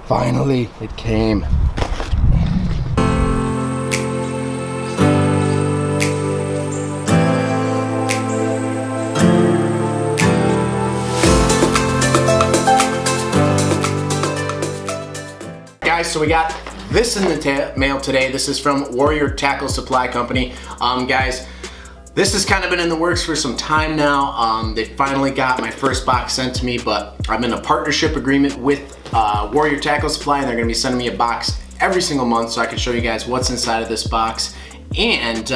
Finally, it came. Guys, so we got this in the mail today. This is from Warrior Tackle Supply Company. Guys, this has kind of been in the works for some time now. They finally got my first box sent to me, but I'm in a partnership agreement with Warrior Tackle Supply, and they're gonna be sending me a box every single month so I can show you guys what's inside of this box and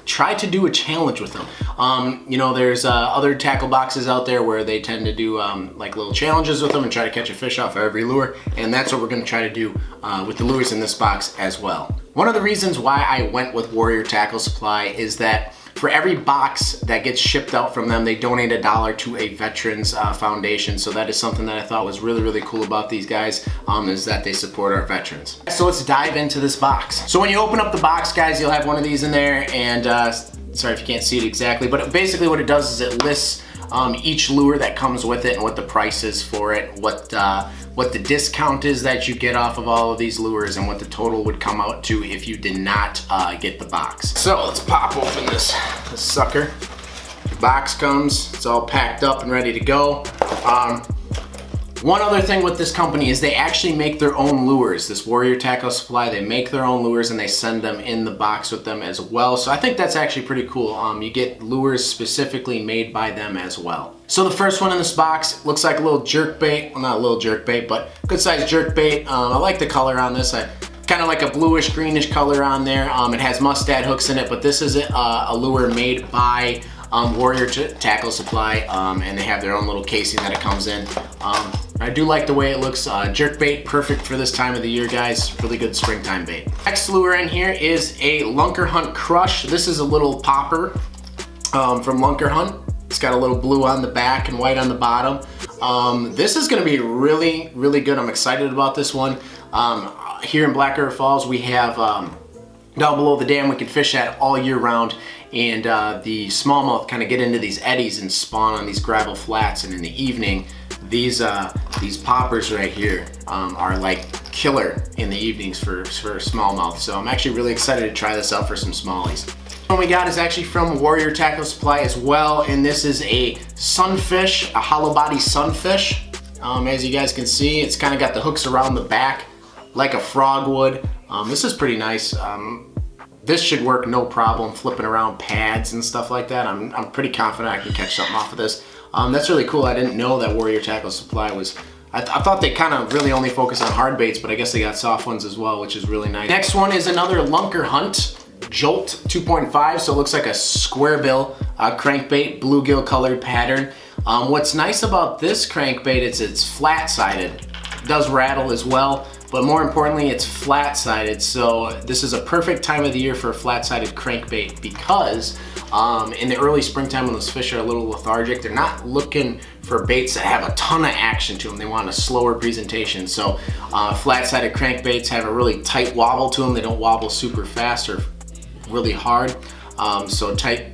try to do a challenge with them. You know, there's other tackle boxes out there where they tend to do like little challenges with them and try to catch a fish off of every lure, and that's what we're gonna try to do with the lures in this box as well. One of the reasons why I went with Warrior Tackle Supply is that for every box that gets shipped out from them, they donate $1 to a veterans foundation. So that is something that I thought was really, really cool about these guys, is that they support our veterans. So let's dive into this box. So when you open up the box, guys, you'll have one of these in there, and sorry if you can't see it exactly, but basically what it does is it lists each lure that comes with it and what the price is for it, what the discount is that you get off of all of these lures, and what the total would come out to if you did not get the box. So let's pop open this sucker. The box comes, it's all packed up and ready to go. One other thing with this company is they actually make their own lures. This Warrior Tackle Supply, they make their own lures and they send them in the box with them as well. So I think that's actually pretty cool. You get lures specifically made by them as well. So the first one in this box looks like a little jerk bait. Well, not a little jerk bait, but good sized jerk bait. I like the color on this. Kind of like a bluish greenish color on there. It has mustad hooks in it, but this is a lure made by Warrior Tackle Supply, and they have their own little casing that it comes in. I do like the way it looks. Jerk bait, perfect for this time of the year, guys. Really good springtime bait. Next lure in here is a Lunker Hunt Crush. This is a little popper from Lunker Hunt. It's got a little blue on the back and white on the bottom. This is gonna be really, really good. I'm excited about this one. Here in Black River Falls, we have down below the dam we can fish at all year round, and the smallmouth kind of get into these eddies and spawn on these gravel flats, and in the evening these poppers right here are like killer in the evenings for smallmouth. So I'm actually really excited to try this out for some smallies. What we got is actually from Warrior Tackle Supply as well, and this is a sunfish, a hollow body sunfish. As you guys can see, it's kind of got the hooks around the back like a frog would. This is pretty nice. This should work no problem flipping around pads and stuff like that. I'm pretty confident I can catch something off of this. That's really cool. I didn't know that Warrior Tackle Supply was, I thought they kind of really only focus on hard baits, but I guess they got soft ones as well, which is really nice. Next one is another Lunker Hunt Jolt 2.5, so it looks like a square bill crankbait, bluegill colored pattern. What's nice about this crankbait is it's flat-sided. It does rattle as well, but more importantly, it's flat-sided. So this is a perfect time of the year for a flat-sided crankbait because in the early springtime when those fish are a little lethargic, they're not looking for baits that have a ton of action to them. They want a slower presentation. So flat-sided crankbaits have a really tight wobble to them. They don't wobble super fast or really hard. So tight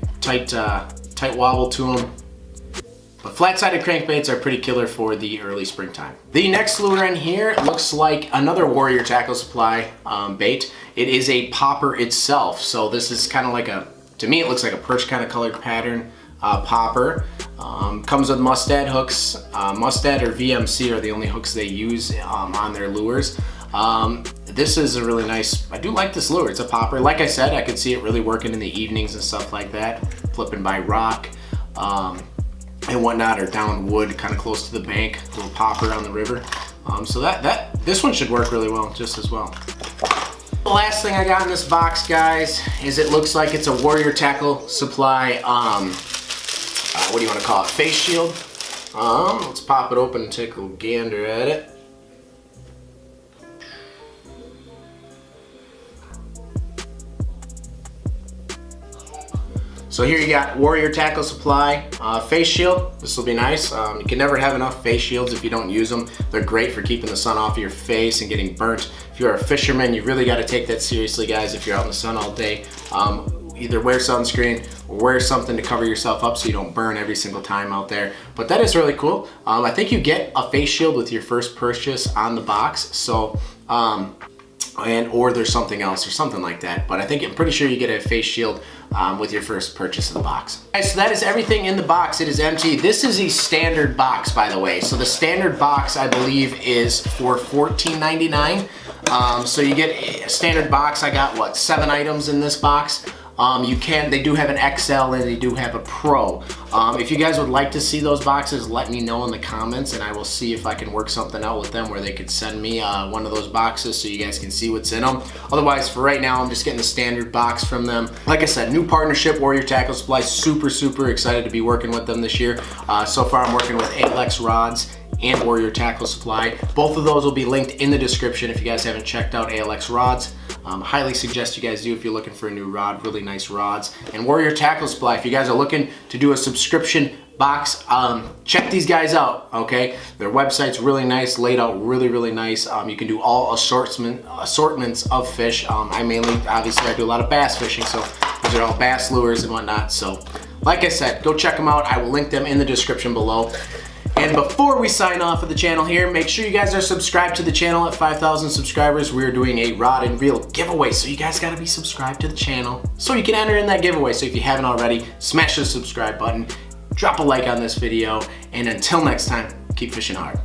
wobble to them. But flat-sided crankbaits are pretty killer for the early springtime. The next lure in here looks like another Warrior Tackle Supply bait. It is a popper itself. So this is kind of like to me it looks like a perch kind of colored pattern popper. Comes with mustad hooks. Mustad or VMC are the only hooks they use on their lures. This is a really nice, I do like this lure. It's a popper. Like I said, I could see it really working in the evenings and stuff like that. Flipping by rock and whatnot, or down wood kind of close to the bank, a little popper on the river. So this one should work really well, just as well. The last thing I got in this box, guys, is it looks like it's a Warrior Tackle Supply, what do you want to call it, face shield. Let's pop it open and take a little gander at it. So here you got Warrior Tackle Supply face shield. This will be nice. You can never have enough face shields if you don't use them. They're great for keeping the sun off of your face and getting burnt. If you're a fisherman, you really got to take that seriously, guys. If you're out in the sun all day, either wear sunscreen or wear something to cover yourself up so you don't burn every single time out there. But that is really cool. I think you get a face shield with your first purchase on the box. So, or there's something else or something like that. But I'm pretty sure you get a face shield with your first purchase of the box. All right, so that is everything in the box. It is empty. This is a standard box, by the way. So the standard box, I believe, is for $14.99. So you get a standard box. I got, what, 7 items in this box. They do have an XL and they do have a Pro. If you guys would like to see those boxes, let me know in the comments and I will see if I can work something out with them where they could send me one of those boxes so you guys can see what's in them. Otherwise, for right now, I'm just getting the standard box from them. Like I said, new partnership, Warrior Tackle Supply. Super excited to be working with them this year. So far, I'm working with ALX Rods and Warrior Tackle Supply. Both of those will be linked in the description if you guys haven't checked out ALX Rods. Highly suggest you guys do if you're looking for a new rod, really nice rods. And Warrior Tackle Supply, if you guys are looking to do a subscription box, check these guys out, okay? Their website's really nice, laid out really nice. You can do all assortments of fish. Obviously I do a lot of bass fishing, so these are all bass lures and whatnot. So like I said, go check them out. I will link them in the description below. And before we sign off of the channel here, make sure you guys are subscribed to the channel. At 5,000 subscribers, we're doing a rod and reel giveaway. So you guys gotta be subscribed to the channel so you can enter in that giveaway. So if you haven't already, smash the subscribe button, drop a like on this video, and until next time, keep fishing hard.